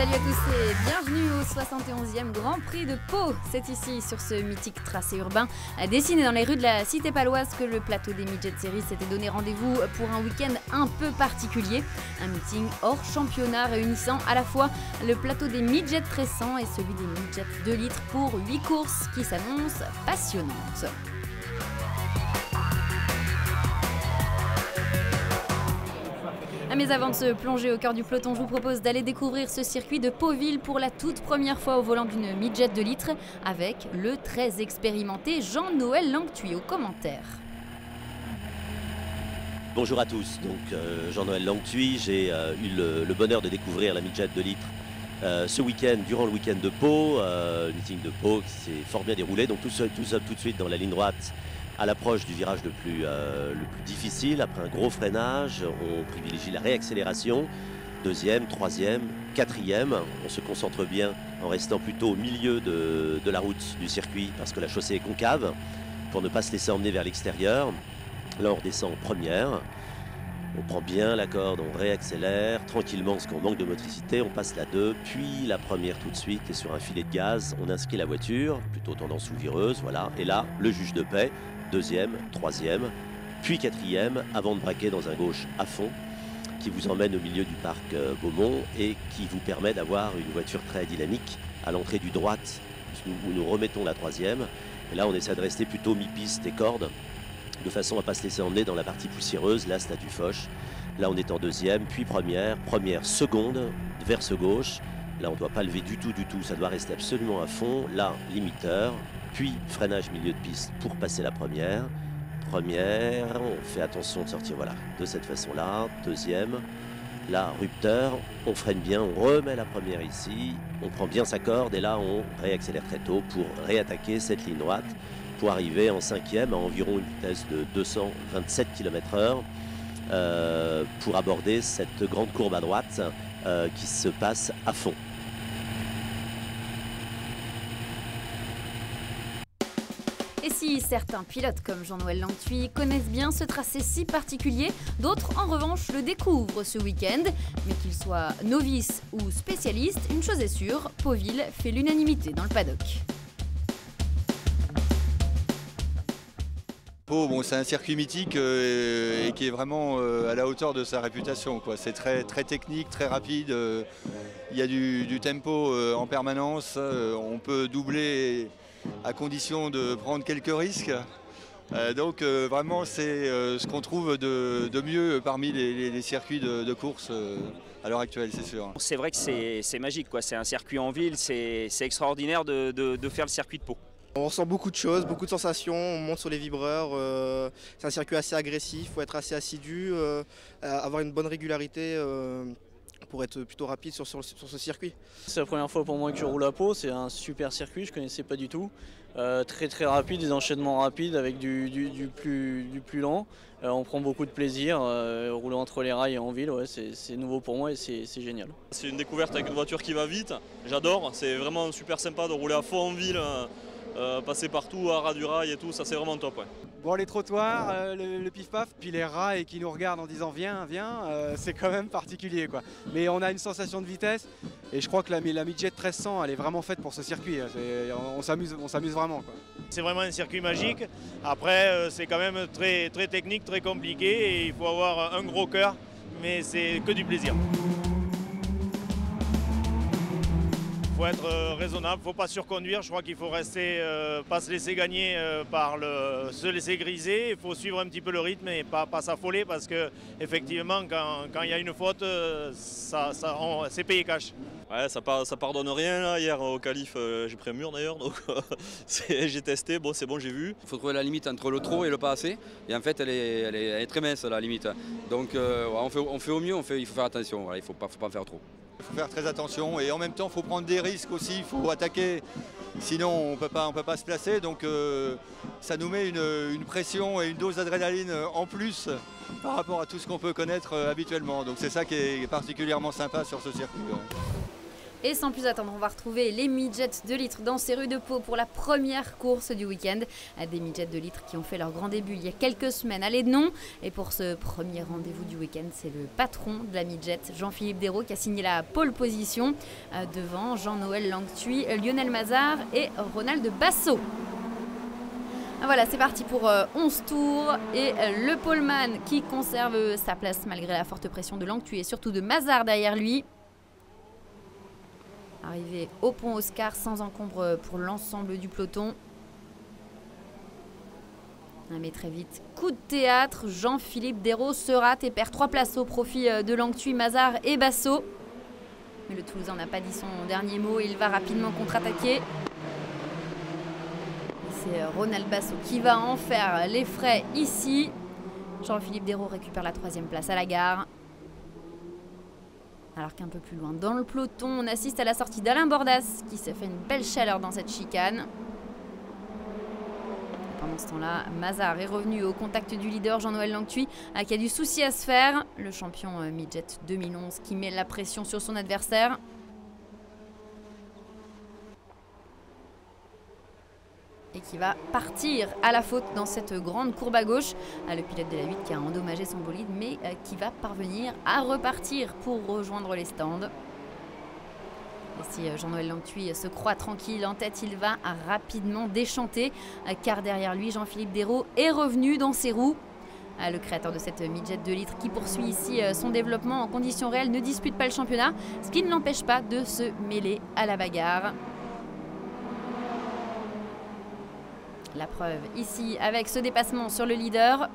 Salut à tous et bienvenue au 71e Grand Prix de Pau. C'est ici, sur ce mythique tracé urbain, dessiné dans les rues de la cité paloise, que le plateau des Midget Series s'était donné rendez-vous pour un week-end un peu particulier. Un meeting hors championnat réunissant à la fois le plateau des Midget 1300 et celui des Midget 2 litres pour 8 courses qui s'annoncent passionnantes. Mais avant de se plonger au cœur du peloton, je vous propose d'aller découvrir ce circuit de Pauville pour la toute première fois au volant d'une Midget 2 litres avec le très expérimenté Jean-Noël Langtuy aux commentaires. Bonjour à tous, donc Jean-Noël Langtuy, j'ai eu le bonheur de découvrir la Midget 2 litres ce week-end, durant le week-end de Pau, le meeting de Pau qui s'est fort bien déroulé, donc tout de suite dans la ligne droite. À l'approche du virage le plus difficile, après un gros freinage, on privilégie la réaccélération. Deuxième, troisième, quatrième. On se concentre bien en restant plutôt au milieu de la route du circuit parce que la chaussée est concave pour ne pas se laisser emmener vers l'extérieur. Là, on redescend en première. On prend bien la corde, on réaccélère tranquillement parce qu'on manque de motricité. On passe la 2, puis la première tout de suite. Et sur un filet de gaz, on inscrit la voiture, plutôt tendance sous-vireuse. Voilà. Et là, le juge de paix. Deuxième, troisième, puis quatrième, avant de braquer dans un gauche à fond qui vous emmène au milieu du parc Beaumont et qui vous permet d'avoir une voiture très dynamique à l'entrée du droite où nous remettons la troisième. Et là, on essaie de rester plutôt mi-piste et corde de façon à ne pas se laisser emmener dans la partie poussiéreuse, là, statut Foch. Là, on est en deuxième, puis première, seconde, vers ce gauche. Là, on ne doit pas lever du tout, ça doit rester absolument à fond. Là, limiteur. Puis freinage milieu de piste pour passer la première. On fait attention de sortir voilà, de cette façon-là. Deuxième, là, rupteur, on freine bien, on remet la première ici, on prend bien sa corde et là, on réaccélère très tôt pour réattaquer cette ligne droite pour arriver en cinquième à environ une vitesse de 227 km/h pour aborder cette grande courbe à droite qui se passe à fond. Et si certains pilotes comme Jean-Noël Langtuy connaissent bien ce tracé si particulier, d'autres en revanche le découvrent ce week-end. Mais qu'ils soient novices ou spécialistes, une chose est sûre, Pauville fait l'unanimité dans le paddock. Pau, bon, c'est un circuit mythique et qui est vraiment à la hauteur de sa réputation. C'est très technique, très rapide. Il y a du tempo en permanence. On peut doubler à condition de prendre quelques risques. Donc vraiment c'est ce qu'on trouve de mieux parmi les circuits de course à l'heure actuelle, c'est sûr. C'est vrai que c'est magique, quoi. C'est un circuit en ville, c'est extraordinaire de faire le circuit de Pau. On ressent beaucoup de choses, beaucoup de sensations, on monte sur les vibreurs, c'est un circuit assez agressif, il faut être assez assidu, avoir une bonne régularité pour être plutôt rapide sur ce circuit. C'est la première fois pour moi que je roule à Pau, c'est un super circuit, je ne connaissais pas du tout. Très rapide, des enchaînements rapides avec du plus lent. On prend beaucoup de plaisir, rouler entre les rails et en ville, ouais, c'est nouveau pour moi et c'est génial. C'est une découverte avec une voiture qui va vite, j'adore, c'est vraiment super sympa de rouler à fond en ville. Passer partout à ras du rail et tout, ça c'est vraiment top. Ouais. Bon, les trottoirs, le pif-paf, puis les rails qui nous regardent en disant viens, c'est quand même particulier, quoi. Mais on a une sensation de vitesse et je crois que la Midget 1300 elle est vraiment faite pour ce circuit. On s'amuse vraiment, quoi. C'est vraiment un circuit magique. Après c'est quand même très technique, très compliqué et il faut avoir un gros cœur, mais c'est que du plaisir. Il faut être raisonnable, il ne faut pas surconduire, je crois qu'il faut rester, pas se laisser gagner se laisser griser, il faut suivre un petit peu le rythme et pas s'affoler parce que effectivement quand il y a une faute, c'est payé cash. Ouais, ça pardonne rien là. Hier au qualif, j'ai pris un mur d'ailleurs, donc j'ai testé, bon c'est bon, j'ai vu. Il faut trouver la limite entre le trop et le pas assez, et en fait elle est très mince la limite. Donc on fait au mieux, il faut faire attention, voilà, il ne faut pas en faire trop. Il faut faire très attention et en même temps il faut prendre des risques aussi, il faut attaquer, sinon on peut pas se placer. Donc ça nous met une pression et une dose d'adrénaline en plus par rapport à tout ce qu'on peut connaître habituellement. Donc c'est ça qui est particulièrement sympa sur ce circuit. Et sans plus attendre, on va retrouver les midgets de litre dans ces rues de Pau pour la première course du week-end. Des midgets de litre qui ont fait leur grand début il y a quelques semaines à l'Édenon. Et pour ce premier rendez-vous du week-end, c'est le patron de la midget, Jean-Philippe Dérault, qui a signé la pole position devant Jean-Noël Langtuy, Lionel Mazard et Ronald Basso. Voilà, c'est parti pour 11 tours et le poleman qui conserve sa place malgré la forte pression de Langtuy et surtout de Mazard derrière lui. Arrivé au pont Oscar sans encombre pour l'ensemble du peloton. Mais très vite, coup de théâtre, Jean-Philippe Dérault se rate et perd 3 places au profit de Langtuy, Mazard et Basso. Mais le Toulousain n'a pas dit son dernier mot, il va rapidement contre-attaquer. C'est Ronald Basso qui va en faire les frais ici. Jean-Philippe Dérault récupère la 3e place à la gare. Alors qu'un peu plus loin dans le peloton, on assiste à la sortie d'Alain Bordas qui s'est fait une belle chaleur dans cette chicane. Et pendant ce temps-là, Mazard est revenu au contact du leader Jean-Noël Langtuy qui a du souci à se faire. Le champion midget 2011 qui met la pression sur son adversaire. Et qui va partir à la faute dans cette grande courbe à gauche. Le pilote de la 8 qui a endommagé son bolide, mais qui va parvenir à repartir pour rejoindre les stands. Et si Jean-Noël Langtuy se croit tranquille en tête, il va rapidement déchanter, car derrière lui, Jean-Philippe Dérault est revenu dans ses roues. Le créateur de cette midget de litre qui poursuit ici son développement en conditions réelles ne dispute pas le championnat, ce qui ne l'empêche pas de se mêler à la bagarre. La preuve ici avec ce dépassement sur le leader.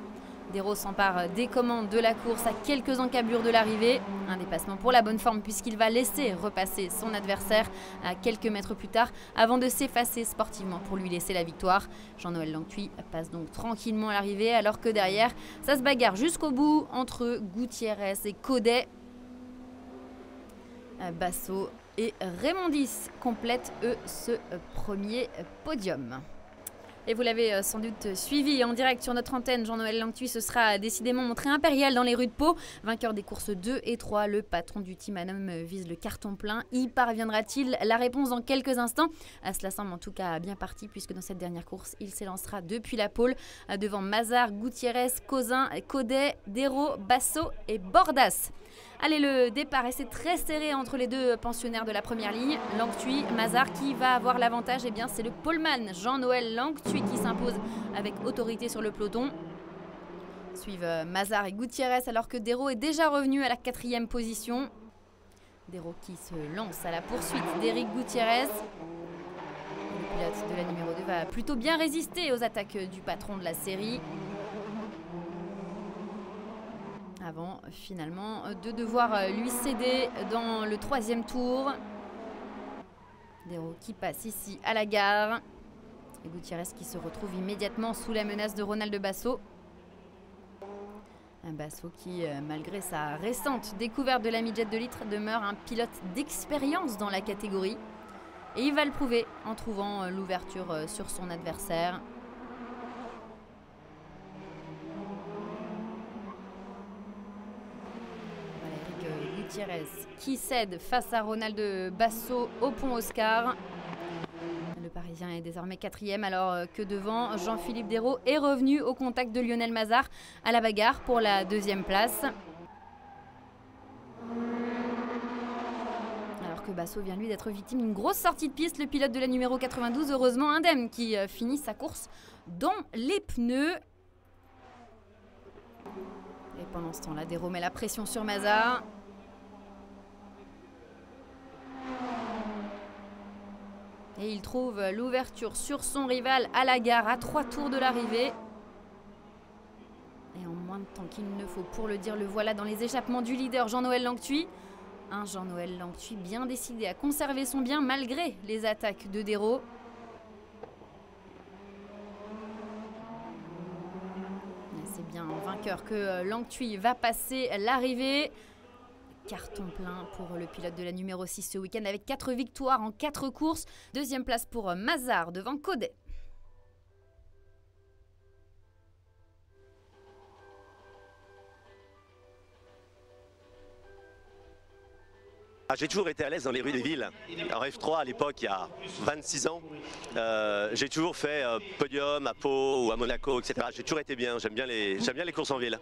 Dérault s'empare des commandes de la course à quelques encablures de l'arrivée. Un dépassement pour la bonne forme puisqu'il va laisser repasser son adversaire à quelques mètres plus tard avant de s'effacer sportivement pour lui laisser la victoire. Jean-Noël Langtuy passe donc tranquillement à l'arrivée alors que derrière, ça se bagarre jusqu'au bout entre Gutiérrez et Codet. Basso et Raymondis complètent eux ce premier podium. Et vous l'avez sans doute suivi en direct sur notre antenne, Jean-Noël Langtuy se sera décidément montré impérial dans les rues de Pau. Vainqueur des courses 2 et 3, le patron du Team Anom vise le carton plein. Y parviendra-t-il? La réponse dans quelques instants. Cela semble en tout cas bien parti puisque dans cette dernière course, il s'élancera depuis la pole devant Mazard, Gutiérrez, Cozin, Codet, Dérault, Basso et Bordas. Allez, le départ et c'est très serré entre les deux pensionnaires de la première ligne. Langtuy, Mazard, qui va avoir l'avantage? Eh bien, c'est le poleman Jean-Noël Langtuy qui s'impose avec autorité sur le peloton. Suivent Mazard et Gutiérrez alors que Dérault est déjà revenu à la 4e position. Dérault qui se lance à la poursuite d'Éric Gutiérrez. Le pilote de la numéro 2 va plutôt bien résister aux attaques du patron de la série. Avant finalement de devoir lui céder dans le 3e tour. Dérault qui passe ici à la gare. Et Gutiérrez qui se retrouve immédiatement sous la menace de Ronald Basso. Un Basso qui, malgré sa récente découverte de la midget de litre, demeure un pilote d'expérience dans la catégorie. Et il va le prouver en trouvant l'ouverture sur son adversaire. Gutiérrez qui cède face à Ronald Basso au pont Oscar. Le Parisien est désormais 4e alors que devant, Jean-Philippe Dérault est revenu au contact de Lionel Mazard à la bagarre pour la 2e place. Alors que Basso vient lui d'être victime d'une grosse sortie de piste, le pilote de la numéro 92, heureusement indemne, qui finit sa course dans les pneus. Et pendant ce temps-là, Dérault met la pression sur Mazard. Et il trouve l'ouverture sur son rival à la gare à 3 tours de l'arrivée. Et en moins de temps qu'il ne faut pour le dire, le voilà dans les échappements du leader Jean-Noël Langtuy. Un Jean-Noël Langtuy bien décidé à conserver son bien malgré les attaques de Dérault. C'est bien en vainqueur que Langtuy va passer l'arrivée. Carton plein pour le pilote de la numéro 6 ce week-end avec 4 victoires en 4 courses. 2e place pour Mazard devant Codet. Ah, j'ai toujours été à l'aise dans les rues des villes. En F3 à l'époque, il y a 26 ans, j'ai toujours fait podium à Pau ou à Monaco, etc. J'ai toujours été bien, j'aime bien les courses en ville.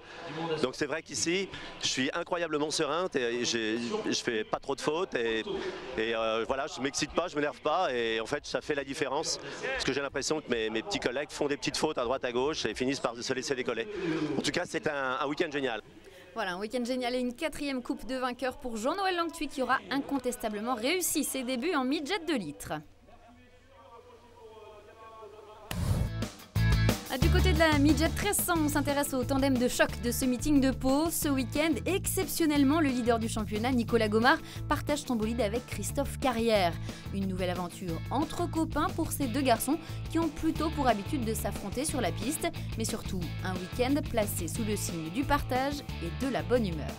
Donc c'est vrai qu'ici, je suis incroyablement serein, je fais pas trop de fautes et voilà, je m'excite pas, je m'énerve pas et en fait ça fait la différence parce que j'ai l'impression que mes petits collègues font des petites fautes à droite à gauche et finissent par se laisser décoller. En tout cas, c'est un week-end génial. Voilà, un week-end génial et une 4e coupe de vainqueur pour Jean-Noël Langtuy qui aura incontestablement réussi ses débuts en midget de litre. Du côté de la midget 1300, on s'intéresse au tandem de choc de ce meeting de Pau. Ce week-end, exceptionnellement, le leader du championnat, Nicolas Gomard, partage son bolide avec Christophe Carrière. Une nouvelle aventure entre copains pour ces deux garçons qui ont plutôt pour habitude de s'affronter sur la piste, mais surtout un week-end placé sous le signe du partage et de la bonne humeur.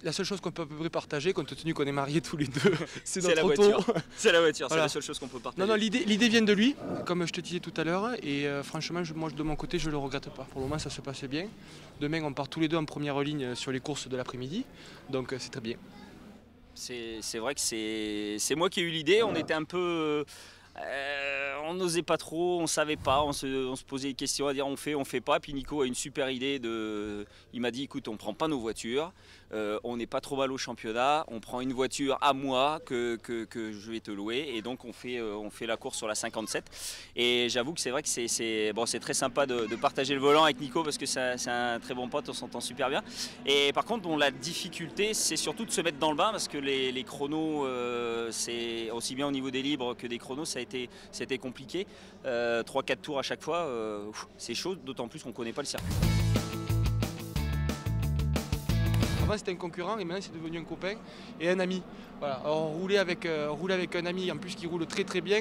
La seule chose qu'on peut à peu près partager, compte tenu qu'on est mariés tous les deux, c'est notre la auto. voiture. C'est la voiture, Voilà. c'est la seule chose qu'on peut partager. Non, l'idée vient de lui, comme je te disais tout à l'heure, et franchement, moi de mon côté, je ne le regrette pas. Pour le moment, ça se passait bien. Demain, on part tous les deux en première ligne sur les courses de l'après-midi, donc c'est très bien. C'est vrai que c'est moi qui ai eu l'idée, on était un peu... on n'osait pas trop, on savait pas, on se posait des questions à dire on fait pas. Puis Nico a une super idée il m'a dit écoute, on prend pas nos voitures, on n'est pas trop mal au championnat, on prend une voiture à moi que je vais te louer et donc on fait la course sur la 57. Et j'avoue que c'est vrai que c'est très sympa de partager le volant avec Nico parce que c'est un très bon pote, on s'entend super bien. Et par contre, la difficulté, c'est surtout de se mettre dans le bain parce que les chronos, c'est aussi bien au niveau des libres que des chronos, c'était compliqué. 3-4 tours à chaque fois, c'est chaud, d'autant plus qu'on ne connaît pas le circuit. Avant c'était un concurrent et maintenant c'est devenu un copain et un ami. Voilà. Alors, on roulait avec un ami en plus qui roule très très bien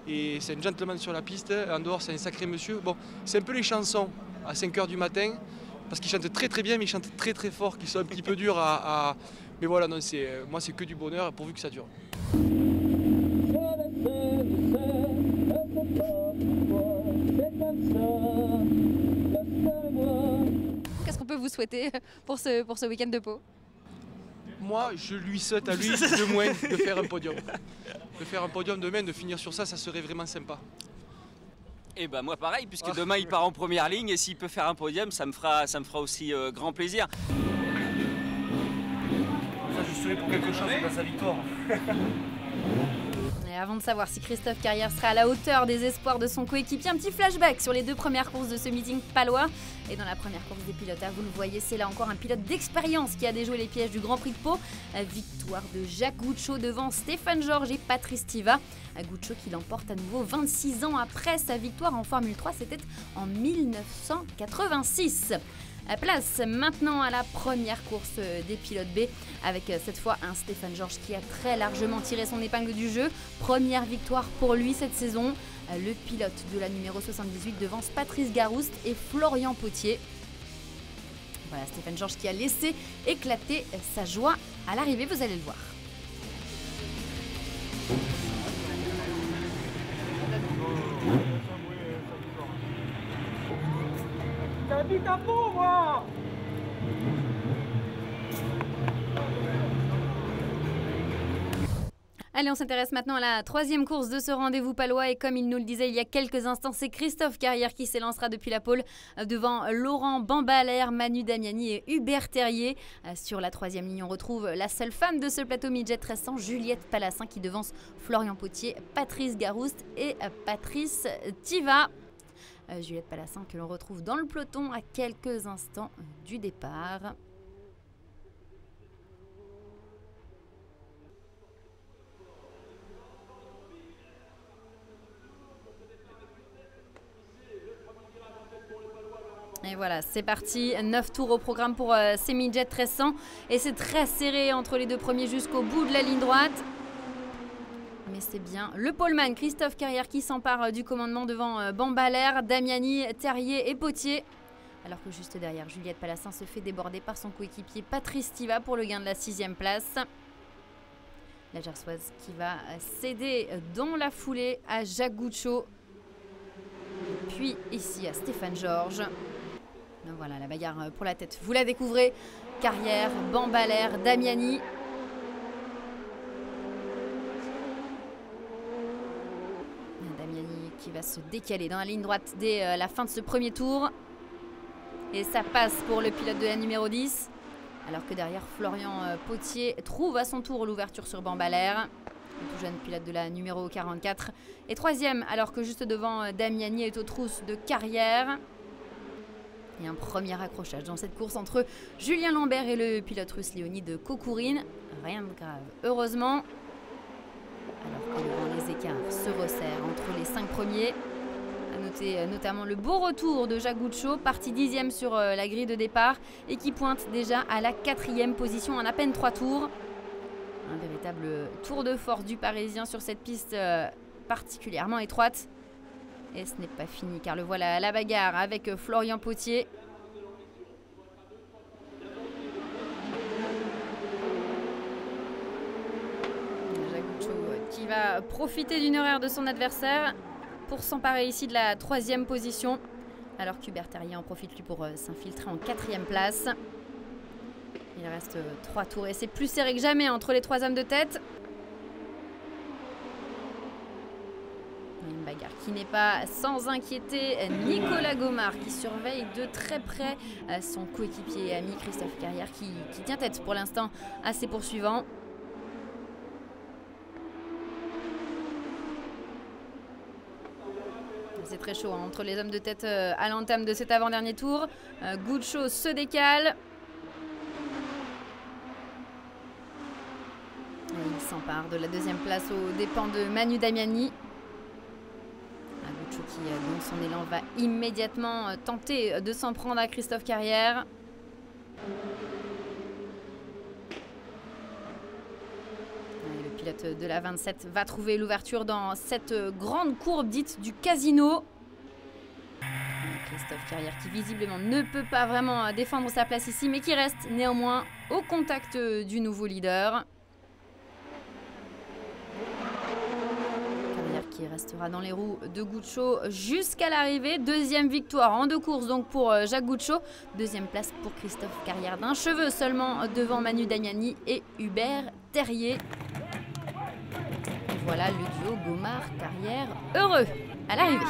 et c'est un gentleman sur la piste. En dehors c'est un sacré monsieur. Bon, c'est un peu les chansons à 5 h du matin parce qu'il chante très très bien mais il chante très très fort, qui sont un petit peu durs à... Mais voilà, non, moi c'est que du bonheur pourvu que ça dure. Qu'est-ce qu'on peut vous souhaiter pour ce week-end de Pau? Moi, je lui souhaite à lui de moins de faire un podium. De faire un podium demain, de finir sur ça, ça serait vraiment sympa. Et ben moi pareil, puisque demain il part en première ligne et s'il peut faire un podium, ça me fera aussi grand plaisir. Ça, je serais pour quelque chose dans sa victoire. Et avant de savoir si Christophe Carrière sera à la hauteur des espoirs de son coéquipier, un petit flashback sur les 2 premières courses de ce meeting palois. Et dans la première course des pilotes, vous le voyez, c'est là encore un pilote d'expérience qui a déjoué les pièges du Grand Prix de Pau. Victoire de Jacques Goucho devant Stéphane Georges et Patrice Tiva. Goucho qui l'emporte à nouveau 26 ans après sa victoire en Formule 3, c'était en 1986. Place maintenant à la première course des pilotes B avec cette fois un Stéphane Georges qui a très largement tiré son épingle du jeu. Première victoire pour lui cette saison. Le pilote de la numéro 78 devance Patrice Garouste et Florian Potier. Voilà Stéphane Georges qui a laissé éclater sa joie à l'arrivée, vous allez le voir. J'habite à Pau, moi! Allez, on s'intéresse maintenant à la 3e course de ce rendez-vous palois et comme il nous le disait il y a quelques instants, c'est Christophe Carrière qui s'élancera depuis la pole devant Laurent Bambalère, Manu Damiani et Hubert Terrier. Sur la 3e ligne, on retrouve la seule femme de ce plateau midget 1300, Juliette Palassin qui devance Florian Potier, Patrice Garouste et Patrice Tiva. Juliette Palassin que l'on retrouve dans le peloton à quelques instants du départ. Et voilà, c'est parti, 9 tours au programme pour ces midget 1300 et c'est très serré entre les 2 premiers jusqu'au bout de la ligne droite. Mais c'est bien le poleman Christophe Carrière qui s'empare du commandement devant Bambalère, Damiani, Terrier et Potier. Alors que juste derrière, Juliette Palassin se fait déborder par son coéquipier Patrice Tiva pour le gain de la 6e place. La Gersoise qui va céder dans la foulée à Jacques Goucho. Puis ici à Stéphane Georges. Voilà la bagarre pour la tête. Vous la découvrez. Carrière, Bambalère, Damiani. Damiani qui va se décaler dans la ligne droite dès la fin de ce premier tour. Et ça passe pour le pilote de la numéro 10. Alors que derrière, Florian Potier trouve à son tour l'ouverture sur Bambalère. Le tout jeune pilote de la numéro 44 est troisième, alors que juste devant, Damiani est aux trousses de Carrière. Et un premier accrochage dans cette course entre Julien Lambert et le pilote russe Léonid Kokourine. Rien de grave, heureusement. Alors que devant, les écarts se resserrent entre les 5 premiers. À noter notamment le beau retour de Jacques Goucho, parti 10e sur la grille de départ et qui pointe déjà à la 4e position en à peine 3 tours. Un véritable tour de force du Parisien sur cette piste particulièrement étroite. Et ce n'est pas fini car le voilà à la bagarre avec Florian Potier. Jacques Goucho qui va profiter d'une erreur de son adversaire pour s'emparer ici de la 3e position. Alors qu'Hubert Terrier en profite lui pour s'infiltrer en 4e place. Il reste 3 tours et c'est plus serré que jamais entre les 3 hommes de tête. Une bagarre qui n'est pas sans inquiéter Nicolas Gomard qui surveille de très près son coéquipier et ami Christophe Carrière qui tient tête pour l'instant à ses poursuivants. C'est très chaud hein, entre les hommes de tête à l'entame de cet avant-dernier tour. Goucho se décale. Et il s'empare de la 2e place aux dépens de Manu Damiani. Goucho qui, dans son élan, va immédiatement tenter de s'en prendre à Christophe Carrière. Et le pilote de la 27 va trouver l'ouverture dans cette grande courbe dite du casino. Christophe Carrière qui visiblement ne peut pas vraiment défendre sa place ici, mais qui reste néanmoins au contact du nouveau leader. Qui restera dans les roues de Goucho jusqu'à l'arrivée. 2e victoire en 2 courses donc pour Jacques Goucho. 2e place pour Christophe Carrière d'un cheveu seulement devant Manu Damiani et Hubert Terrier. Et voilà le duo Gomard-Carrière heureux à l'arrivée.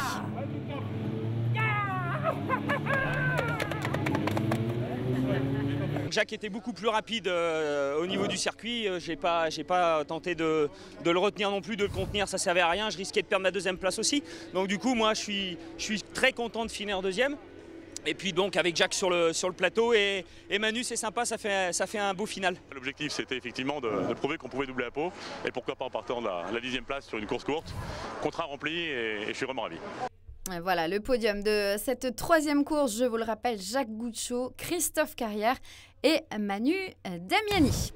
Jacques était beaucoup plus rapide au niveau du circuit. J'ai pas tenté de le retenir non plus, de le contenir, ça servait à rien. Je risquais de perdre ma 2e place aussi. Donc du coup, moi, je suis très content de finir 2e. Et puis donc avec Jacques sur le plateau et Manu, c'est sympa, ça fait un beau final. L'objectif, c'était effectivement de prouver qu'on pouvait doubler la peau. Et pourquoi pas en partant de la 10e place sur une course courte. Contrat rempli et je suis vraiment ravi. Voilà le podium de cette 3e course, je vous le rappelle, Jacques Goucho, Christophe Carrière et Manu Damiani.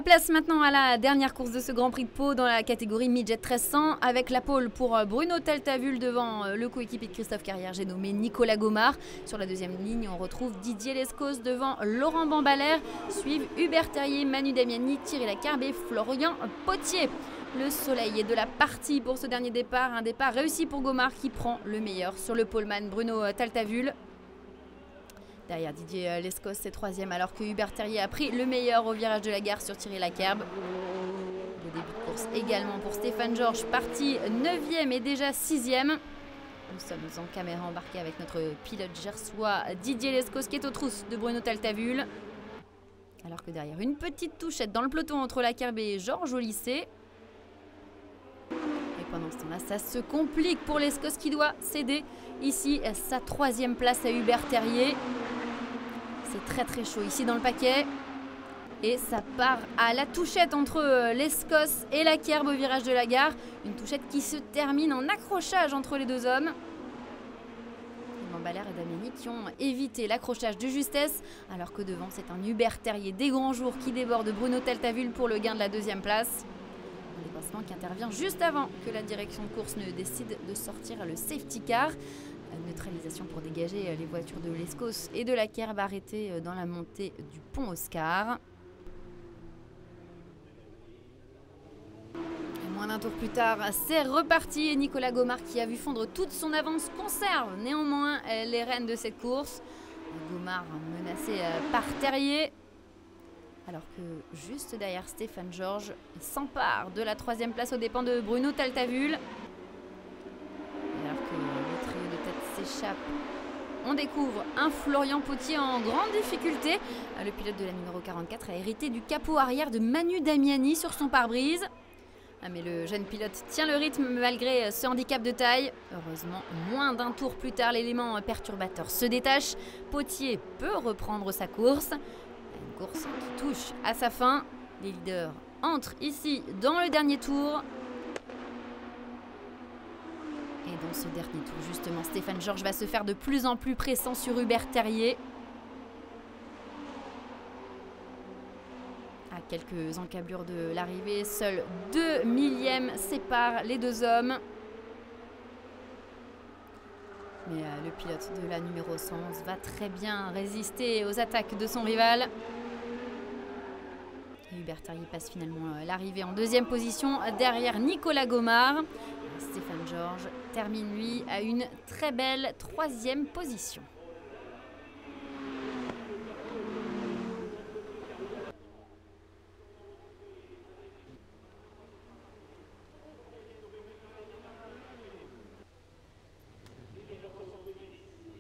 Place maintenant à la dernière course de ce Grand Prix de Pau dans la catégorie Midget 1300 avec la pole pour Bruno Taltavul devant le coéquipier de Christophe Carrière, j'ai nommé Nicolas Gomard. Sur la 2e ligne, on retrouve Didier Lescos devant Laurent Bambalère. Suivent Hubert Terrier, Manu Damiani, Thierry Lacarbe et Florian Potier. Le soleil est de la partie pour ce dernier départ. Un départ réussi pour Gomard qui prend le meilleur sur le poleman Bruno Taltavul. Derrière Didier Lescos, c'est 3e alors que Hubert Terrier a pris le meilleur au virage de la gare sur Thierry Lacarbe. Le début de course également pour Stéphane Georges, parti 9e et déjà 6e. Nous sommes en caméra embarquée avec notre pilote gersois Didier Lescos qui est aux trousses de Bruno Taltavul. Alors que derrière, une petite touchette dans le peloton entre Lacarbe et Georges au lycée. Et pendant ce temps-là, ça se complique pour Lescos qui doit céder ici sa 3e place à Hubert Terrier. C'est très très chaud ici dans le paquet. Et ça part à la touchette entre Lescos et Lacarbe au virage de la gare. Une touchette qui se termine en accrochage entre les 2 hommes. Bambalère et Damiani qui ont évité l'accrochage de justesse. Alors que devant, c'est un Hubert Terrier des grands jours qui déborde Bruno Taltavul pour le gain de la 2e place. Un dépassement qui intervient juste avant que la direction de course ne décide de sortir le safety car. Neutralisation pour dégager les voitures de Lescos et de Lacarbe arrêtées dans la montée du pont Oscar. Et moins d'un tour plus tard, c'est reparti et Nicolas Gomard qui a vu fondre toute son avance conserve néanmoins les rênes de cette course. Gomard menacé par Terrier. Alors que juste derrière, Stéphane Georges s'empare de la 3e place aux dépens de Bruno Taltavul. Et alors que le trio de tête s'échappe, on découvre un Florian Potier en grande difficulté. Le pilote de la numéro 44 a hérité du capot arrière de Manu Damiani sur son pare-brise. Mais le jeune pilote tient le rythme malgré ce handicap de taille. Heureusement, moins d'un tour plus tard, l'élément perturbateur se détache. Potier peut reprendre sa course. Une course qui touche à sa fin. Les leaders entrent ici dans le dernier tour. Et dans ce dernier tour, justement, Stéphane Georges va se faire de plus en plus pressant sur Hubert Terrier. À quelques encablures de l'arrivée, seuls 2 millièmes séparent les deux hommes. Mais le pilote de la numéro 111 va très bien résister aux attaques de son rival. Et Hubert Terrier passe finalement l'arrivée en 2e position derrière Nicolas Gomard. Stéphane Georges termine lui à une très belle 3e position.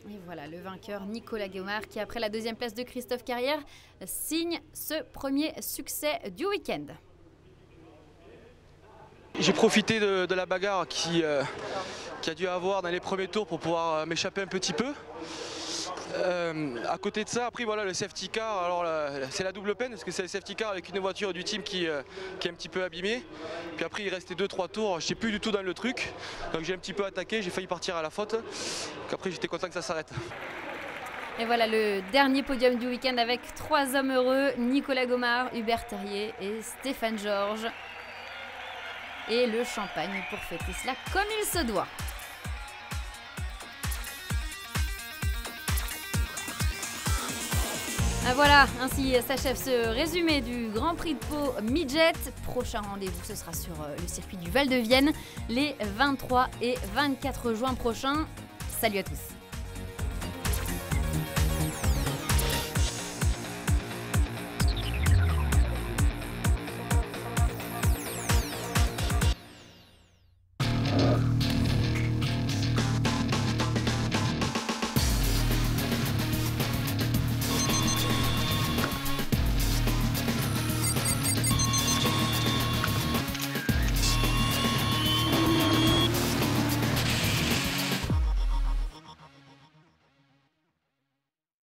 Et voilà le vainqueur Nicolas Gomard qui, après la 2e place de Christophe Carrière, signe ce premier succès du week-end. J'ai profité de la bagarre qu'il a dû avoir dans les premiers tours pour pouvoir m'échapper un petit peu. À côté de ça, après voilà, le safety car, alors c'est la double peine parce que c'est le safety car avec une voiture du team qui est un petit peu abîmée. Puis après il restait 2-3 tours, je n'étais plus du tout dans le truc. Donc j'ai un petit peu attaqué, j'ai failli partir à la faute. Donc après j'étais content que ça s'arrête. Et voilà le dernier podium du week-end avec 3 hommes heureux, Nicolas Gomard, Hubert Terrier et Stéphane Georges. Et le champagne pour fêter cela comme il se doit. Voilà, ainsi s'achève ce résumé du Grand Prix de Pau Midget. Prochain rendez-vous, ce sera sur le circuit du Val de Vienne les 23 et 24 juin prochains. Salut à tous.